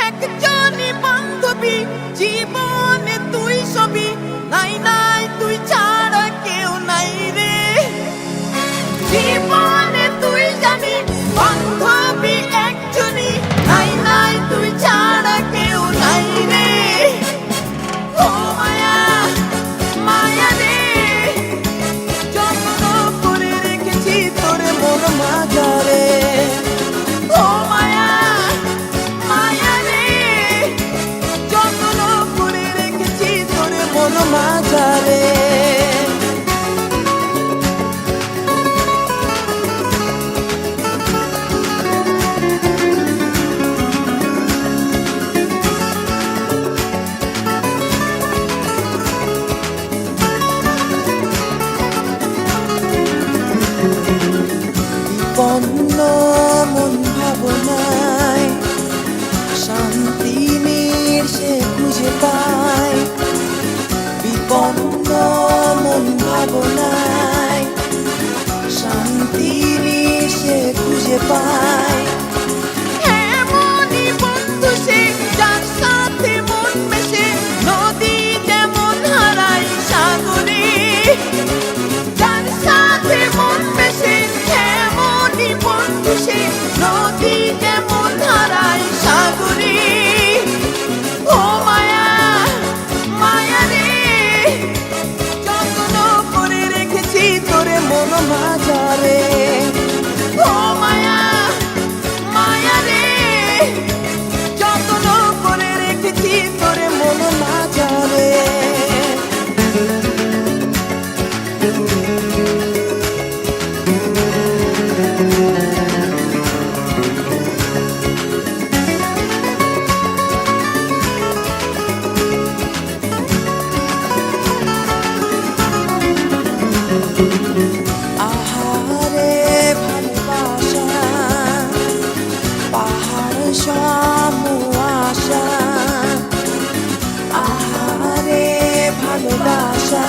একজনই বান্ধবী, জীবনে তুই সবই, নাই নাই তুই ছাড়া কেউ নাই রে। জীবনে তুই জানি বান্ধবী একজনই, নাই নাই তুই ছাড়া কেউ নাই রে। ও মায়া মায়া রে, যত্ন করে রেখেছি তোর মন মাঝারে। ও মায়া মায়া রে, যত্ন করে রেখেছি তোর মন মাঝারে। বিপন্ন মন ভাবনায় শান্তি সে খুঁজে পায়। বিপন্ন মন ভাবনায় শান্তি সে খুঁজে পায়। এমনই বন্ধু সে, যার সাথে মন মেশে, নদী যেমন হারায় সাগরে। যার সাথে মন মেশে, এমনই বন্ধু সে, নদী যেমন হারায় সাগরে। ও মায়া মায়া রে, যত্ন করে রেখেছি তোর মন মাঝারে। ও মায়া মায়া রে, যত্ন করে রেখেছি তোর মন মাঝারে। আহারে ভালোবাসা, পাহাড় সম আশা। আহারে ভালোবাসা,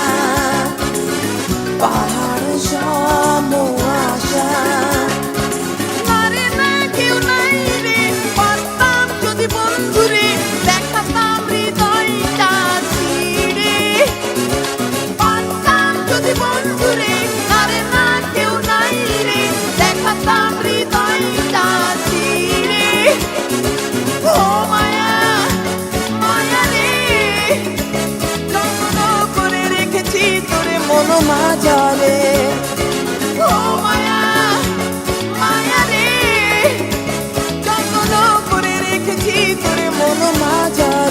পাহাড় সম আশা। নারে না কেউ নাই রে, পারতাম যদি বন্ধুরে, দেখাতাম হৃদয়টা ছিঁড়ে। পারতাম যদি বন্ধুরে, নারে না কেউ নাই রে, দেখাতাম হৃদয়টা ছিঁড়ে। ও মায়া মায়া রে, যত্ন করে রেখেছি তোর মন মাঝারে। ও মায়া মায়া রে, যত্ন করে রেখেছি তোর মন মাঝারে।